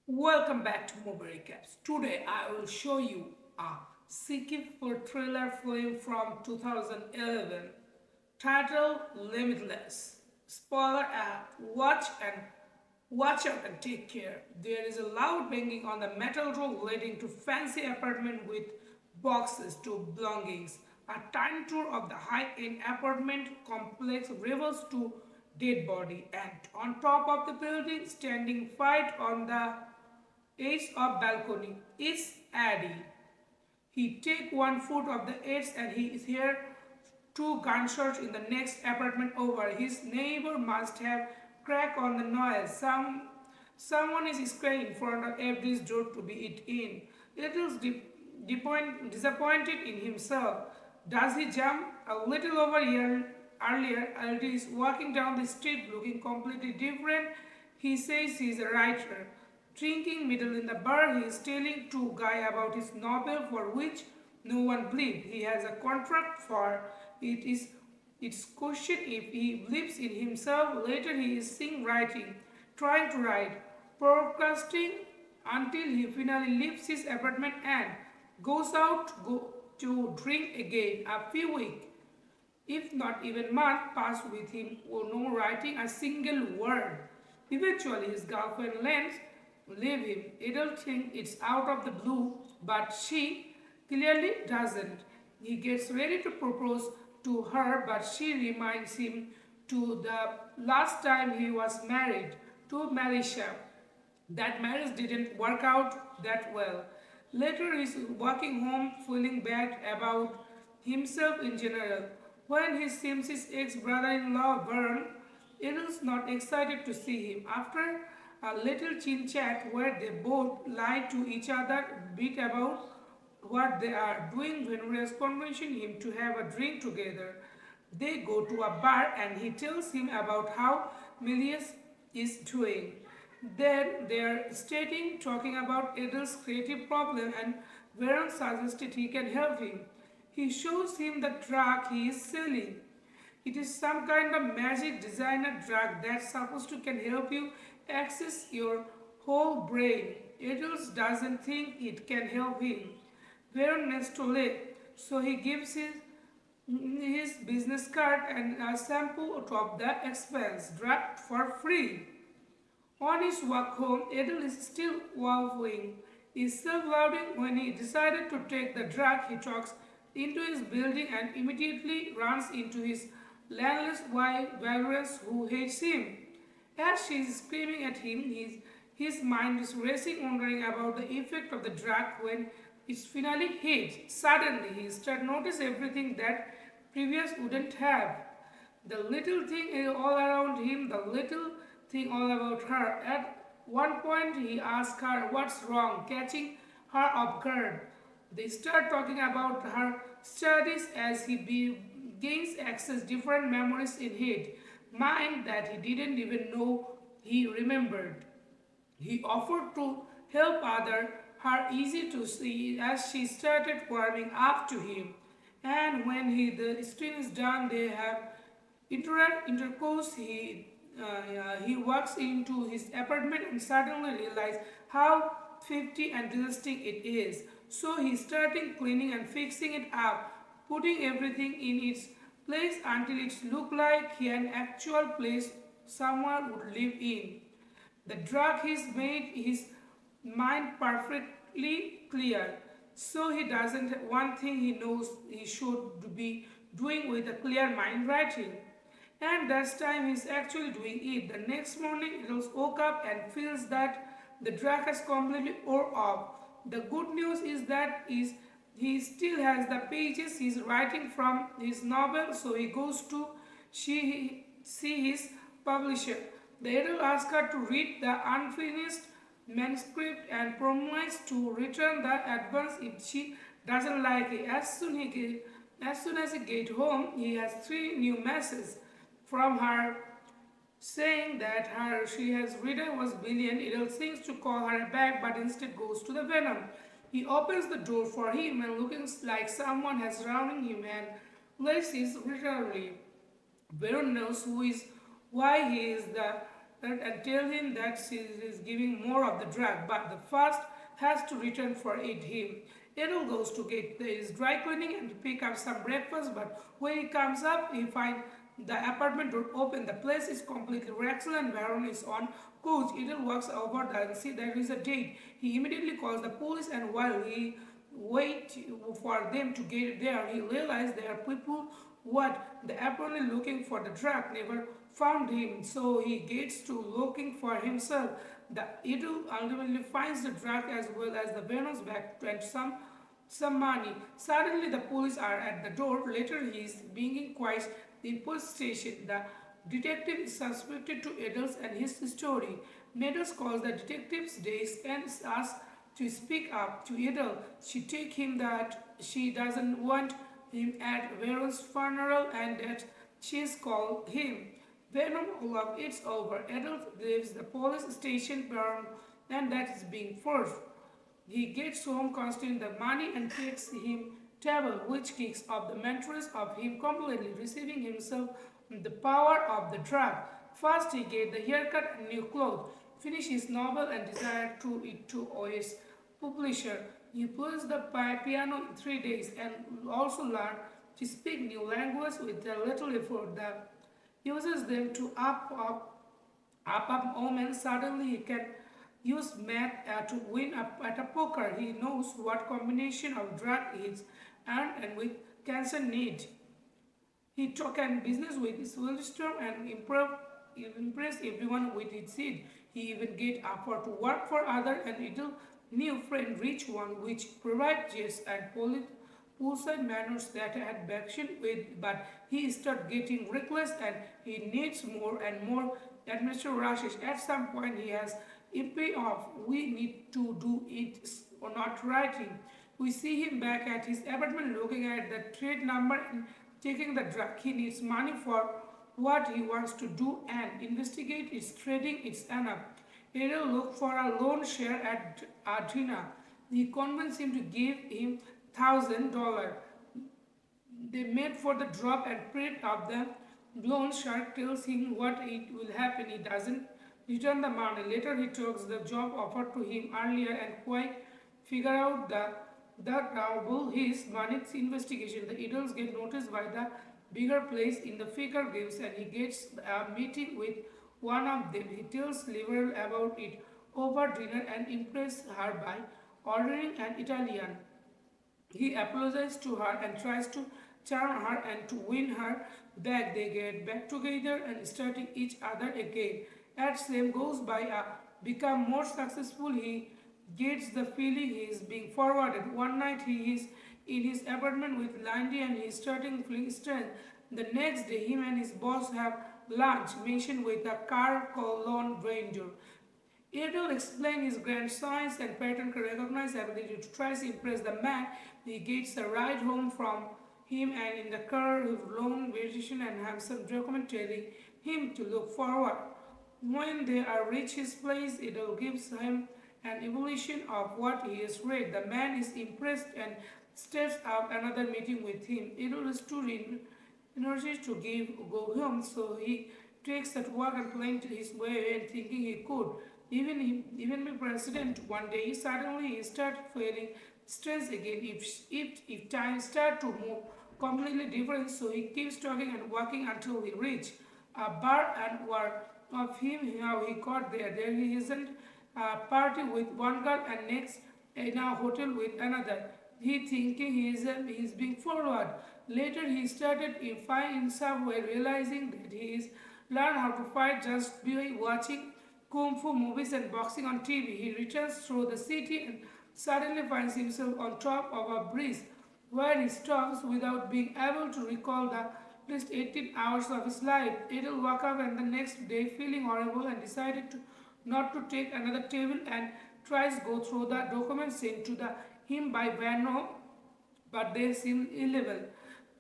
Welcome back to Movie Recaps. Today I will show you a seeking for thriller film from 2011 titled Limitless. Spoiler alert, watch out and take care. There is a loud banging on the metal door leading to fancy apartment with boxes to belongings. A tiny tour of the high-end apartment complex reveals to dead body and on top of the building standing fight on the edge of balcony is Addy. He take one foot of the edge and he is here two gunshots in the next apartment over. His neighbor must have cracked on the noise. Someone is screaming in front of every door to be it in. Little's disappointed in himself. Does he jump a little over here earlier? Aldi is walking down the street looking completely different. He says he's a writer. Drinking middle in the bar, he is telling to guy about his novel for which no one believed. He has a contract for it is it's question if he believes in himself. Later he is seen writing, trying to write, procrastinating until he finally leaves his apartment and goes out to drink again. A few weeks, if not even months, pass with him or no writing a single word. Eventually his girlfriend leave him. It'll think it's out of the blue, but she clearly doesn't. He gets ready to propose to her, but she reminds him to the last time he was married to Malaysia. That marriage didn't work out that well. Later, he's walking home feeling bad about himself in general. When he sees his ex-brother-in-law Vern, Edel's not excited to see him. After a little chin chat where they both lie to each other a bit about what they are doing when convincing him to have a drink together. They go to a bar and he tells him about how Milius is doing. Then they are stating, talking about Edel's creative problem and Veron suggested he can help him. He shows him the drug he is selling. It is some kind of magic designer drug that's supposed to can help you access your whole brain. Edels doesn't think it can help him. Veron Nestole, so he gives his business card and a sample of the expense drug for free. On his walk home, Edel is still wowing. He's self-loading when he decided to take the drug. He talks into his building and immediately runs into his landless wife, Valorous, who hates him. As she is screaming at him, his mind is racing, wondering about the effect of the drug when it's finally hit. Suddenly, he starts notice everything that previous wouldn't have. The little thing all around him, the little thing all about her. At one point, he asks her what's wrong, catching her off guard. They start talking about her studies as he gains access different memories in head, mind that he didn't even know he remembered. He offered to help her easy to see as she started warming up to him. And when the stream is done, they have intercourse. He walks into his apartment and suddenly realizes how 50 and disgusting it is. So he's starting cleaning and fixing it up, putting everything in its place until it looked like an actual place someone would live in. The drug has made his mind perfectly clear. So he doesn't one thing he knows he should be doing with a clear mind writing. And that time he's actually doing it. The next morning he woke up and feels that the drug has completely wore off. The good news is that he still has the pages he's writing from his novel, so he goes to see his publisher. The editor asks her to read the unfinished manuscript and promise to return the advance if she doesn't like it. As soon as he gets home, he has three new messages from her saying that she has written was brilliant. It thinks to call her back, but instead goes to the Venom. He opens the door for him and looking like someone has surrounding him and places literally. Venom knows why he is the and tell him that she is giving more of the drug, but the first has to return for it him. Edel goes to get his dry cleaning and to pick up some breakfast, but when he comes up, he finds the apartment door open. The place is completely wrecked and Baron is on coach. Edel walks over there and sees there is a date. He immediately calls the police, and while he wait for them to get there, he realizes there are people what the apparently looking for the drug never found him, so he gets to looking for himself. The Idol ultimately finds the drug as well as the Venom's bag and some money. Suddenly the police are at the door. Later he is being inquired in police station. The detective is suspected to Adels and his story. Needles calls the detective's desk and asks to speak up to Edel. She tells him that she doesn't want him at Veron's funeral and that she's called him. Venom love it's over. Edel leaves the police station and that is being forced. He gets home costing the money and takes him table which kicks off the mattress of him completely, receiving himself the power of the drug. First he gets the haircut and new clothes, finish his novel and desire to it to OS publisher. He plays the piano in 3 days and also learn to speak new language with a little effort. The uses them to up women. Suddenly he can use math to win at a poker. He knows what combination of drug is and with cancer need. He talk and business with his wisdom and impress everyone with his seed. He even get offered to work for other and little new friend rich one which provide jets and poolside manners that had action with, but he start getting reckless and he needs more and more administrative rushes. At some point he has impay off. We need to do it or not writing. We see him back at his apartment looking at the trade number and taking the drug. He needs money for what he wants to do and investigate its trading. It's enough. Ariel looked for a loan share at Adrina. He convinced him to give him $1,000. They made for the drop and prayed of the loan shark tells him what it will happen. He doesn't return the money. Later he takes the job offered to him earlier and quite figure out the double his money's investigation. The idols get noticed by the bigger place in the figure games and he gets a meeting with one of them. He tells Liberal about it over dinner and impresses her by ordering an Italian. He apologizes to her and tries to charm her and to win her back. They get back together and starting each other again. As time goes by, become more successful, he gets the feeling he is being forwarded. One night he is in his apartment with Landy and he is starting feeling strength. The next day, him and his boss have lunch, mentioned with a car called Lone Ranger. Edel explains his grand science and pattern can recognize ability to try to impress the man. He gets a ride home from him and in the car with long vegetation and have some document telling him to look forward. When they are reach his place, Edel gives him an evaluation of what he has read. The man is impressed and steps up another meeting with him. Edel is too energy to go home, so he takes that walk and playing to his way and thinking he could. Even be president one day, suddenly he started feeling stress again. If time start to move completely different, so he keeps talking and walking until he reach a bar and were of him how he got there. There he isn't a party with one girl and next in a hotel with another. He thinking he is being followed. Later he started in some way realizing that he is learned how to fight just by watching kung fu movies and boxing on TV. He returns through the city and suddenly finds himself on top of a bridge where he stops without being able to recall the least 18 hours of his life. Edel woke up and the next day feeling horrible and decided not to take another table and tries go through the documents sent to him by Vano, but they seem illegal.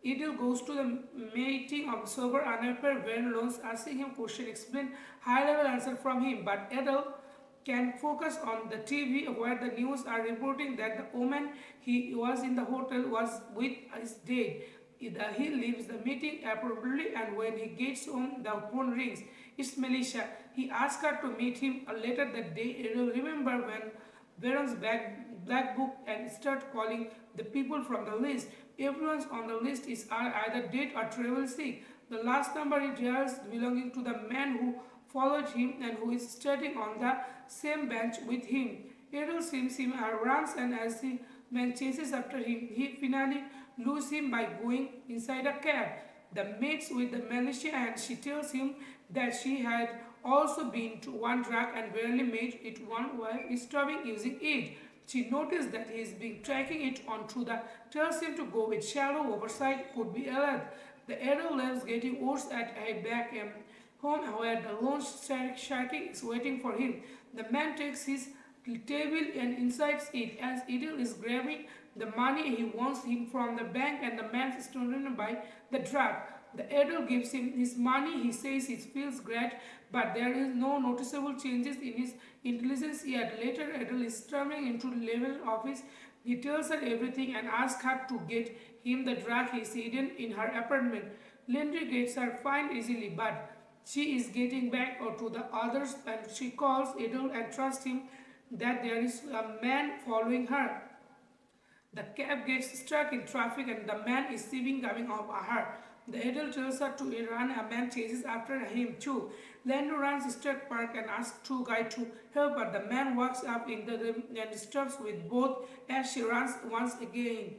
Edel goes to the meeting of sober unprepared Van Loans asking him question, explain high-level answer from him, but Edel can focus on the TV where the news are reporting that the woman he was in the hotel was with is dead. He leaves the meeting abruptly and when he gets home the phone rings. It's Melissa. He asked her to meet him later that day. Adele remember when Baron's black book and start calling the people from the list. Everyone on the list is either dead or travel sick. The last number he dials belonging to the man who followed him and who is sitting on the same bench with him. Adele sees him and runs, and as the man chases after him, he finally loses him by going inside a cab. The meets with the militia and she tells him that she had also been to one drug and barely made it one while stopping using it. She noticed that he is being tracking it on through the tells him to go with shallow oversight could be alert. The arrow leaves getting worse at a back home where the lone sharky is waiting for him. The man takes his table and insides it as Idil is grabbing the money he wants him from the bank and the man is surrounded by the drug. The adult gives him his money. He says he feels great, but there is no noticeable changes in his intelligence yet. Later, adult is storming into the level office. He tells her everything and asks her to get him the drug he's hidden in her apartment. Lindy gets her fine easily, but she is getting back to the others and she calls Adele and trusts him that there is a man following her. The cab gets stuck in traffic and the man is seen coming of her. The adult tells her to run. A man chases after him too. Lando runs Stuck Park and asks two guys to help her. The man walks up in the room and stops with both as she runs once again.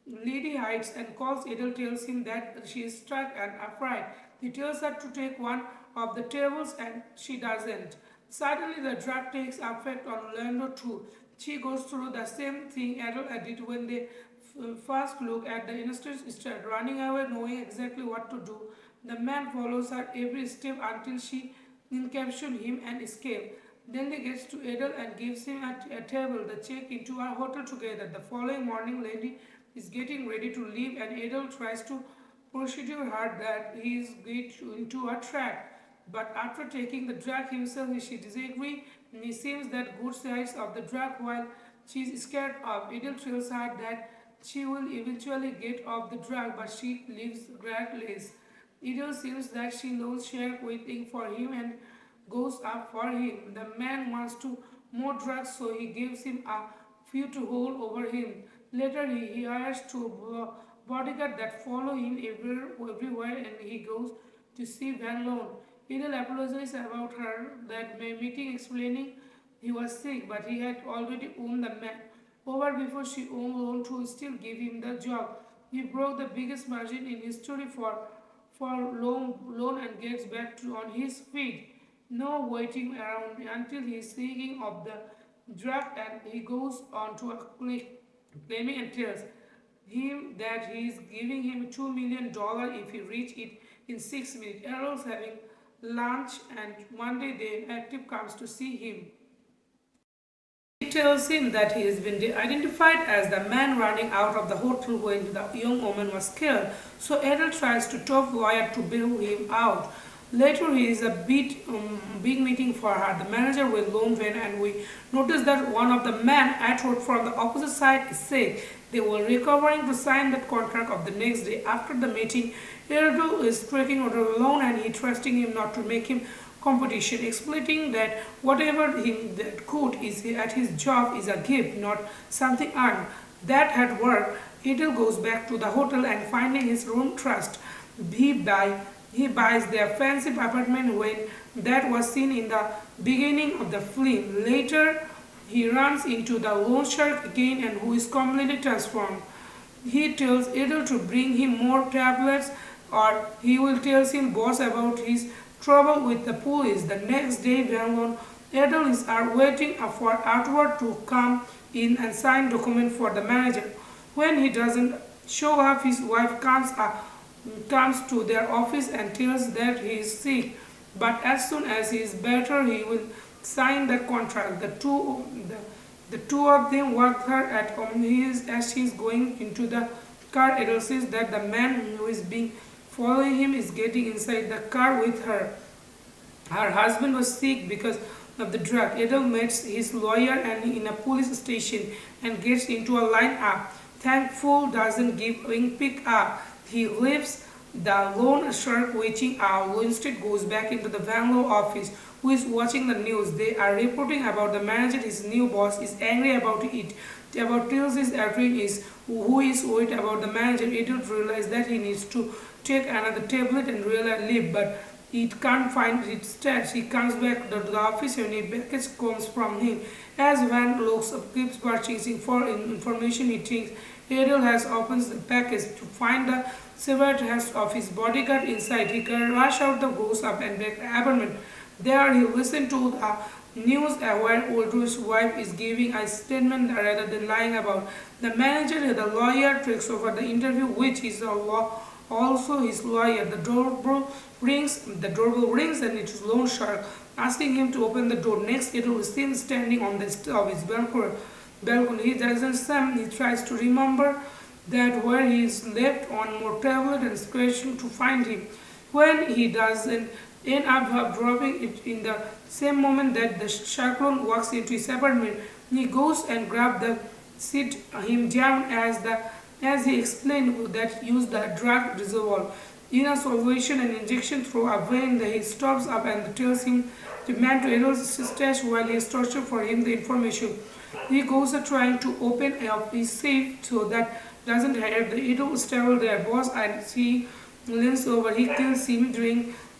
Lady hides and calls Adele tells him that she is stuck and afraid. He tells her to take one of the tables and she doesn't. Suddenly the drug takes effect on Lando too. She goes through the same thing Adele did when they first look at the innocent start running away knowing exactly what to do. The man follows her every step until she captures him and escapes. Then they gets to Adele and gives him a table. They check into a hotel together. The following morning, Lady is getting ready to leave and Adele tries to persuade her that he is into a trap. But after taking the drug himself, she disagrees and he seems that good sides of the drug while she is scared of. Adele tells her that she will eventually get off the drug, but she leaves regardless. Adele seems that she knows Shark waiting for him and goes up for him. The man wants to more drugs, so he gives him a few to hold over him. Later, he hires two bodyguards that follow him everywhere and he goes to see Van Loan. Adele apologizes about her that meeting, explaining he was sick, but he had already won the man over before she owned loan to still give him the job. He broke the biggest margin in history for loan and gets back to on his feet. No waiting around until he is thinking of the drug and he goes on to a claiming and tells him that he is giving him $2 million if he reach it in 6 minutes. Errol's having lunch and one day the detective comes to see him. He tells him that he has been identified as the man running out of the hotel when the young woman was killed. So Errol tries to talk lawyer to bail him out. Later, he is a big meeting for her. The manager will loan Van and we notice that one of the men Edward from the opposite side is sick. They were recovering to sign the contract of the next day. After the meeting, Erdo is taking over the loan and he trusting him not to make him competition, explaining that whatever he that could is at his job is a gift, not something earned. That had worked. Edel goes back to the hotel and finding his room trust. He buys their fancy apartment when that was seen in the beginning of the film. Later, he runs into the loan shark again and who is completely transformed. He tells Adele to bring him more tablets or he will tell him boss about his trouble with the police. The next day, Van Adele is waiting for Edward to come in and sign document for the manager. When he doesn't show up, his wife comes to their office and tells that he is sick. But as soon as he is better, he will sign the contract. The two of them walk her at home. As she is going into the car, Adele says that the man who is being following him is getting inside the car with her. Her husband was sick because of the drug. Adele meets his lawyer and in a police station and gets into a line-up. Thankful doesn't pick up. He leaves the loan shark waiting out. Instead goes back into the Van Loan office who is watching the news. They are reporting about the manager. His new boss is angry about it. About Tilsy's Adrian is who is worried about the manager. Adrian realizes that he needs to take another tablet and really leave, but it can't find its stats. He comes back to the office and a package comes from him. As Van looks up, keeps purchasing for information, he thinks Ariel has opens the package to find the severed hands of his bodyguard inside. He can rush out the goes up and back to the apartment. There he listens to the news where Aldrich's wife is giving a statement rather than lying about. The manager, the lawyer, takes over the interview, which is a law, also his lawyer. The doorbell rings and it is Lone Shark asking him to open the door. Next, it is seen standing on the step of his balcony. He doesn't stand. He tries to remember that where he is left one more tablet and scratching to find him. When he doesn't end up dropping it in the same moment that the Sharklon walks into his apartment, he goes and grabs the sit him down as he explained that used the drug reservoir in a solution and injection through a vein. That he stops up and tells him the man to erase his stash while he is torturing for him the information. He goes trying to open up his safe so that doesn't have the idol stable their boss and he leans over. He kills him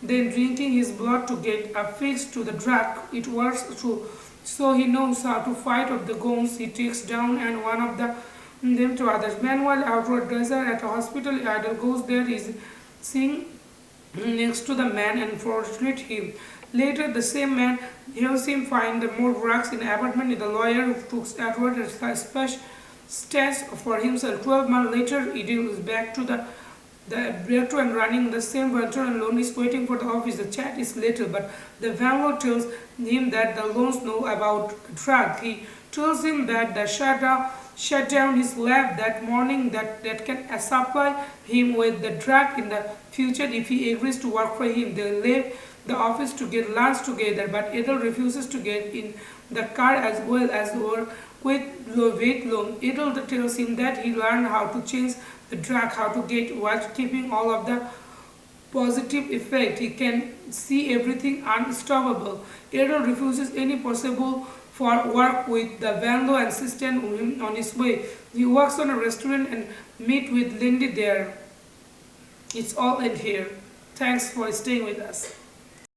then drinking his blood to get a fix to the drug. It works too. So he knows how to fight off the goons. He takes down and one of them to others. Meanwhile, outward desert at a hospital, Idol goes there is seen next to the man and fortunate him. Later, the same man helps him find the more drugs in the apartment. The lawyer who took Edward a special stash for himself. 12 months later, Idil is back to the director and running the same venture, and Lone is waiting for the office. The chat is little, but the landlord tells him that the loans know about drug. He tells him that the shut down his lab that morning that can supply him with the drug in the future if he agrees to work for him. They leave the office to get lunch together, but Edel refuses to get in the car as well as work with weight loan. Edel tells him that he learned how to change the drug, how to get while keeping all of the positive effect. He can see everything unstoppable. Edel refuses any possible for work with the Vando and assistant on his way. He works on a restaurant and meet with Lindy there. It's all in here. Thanks for staying with us.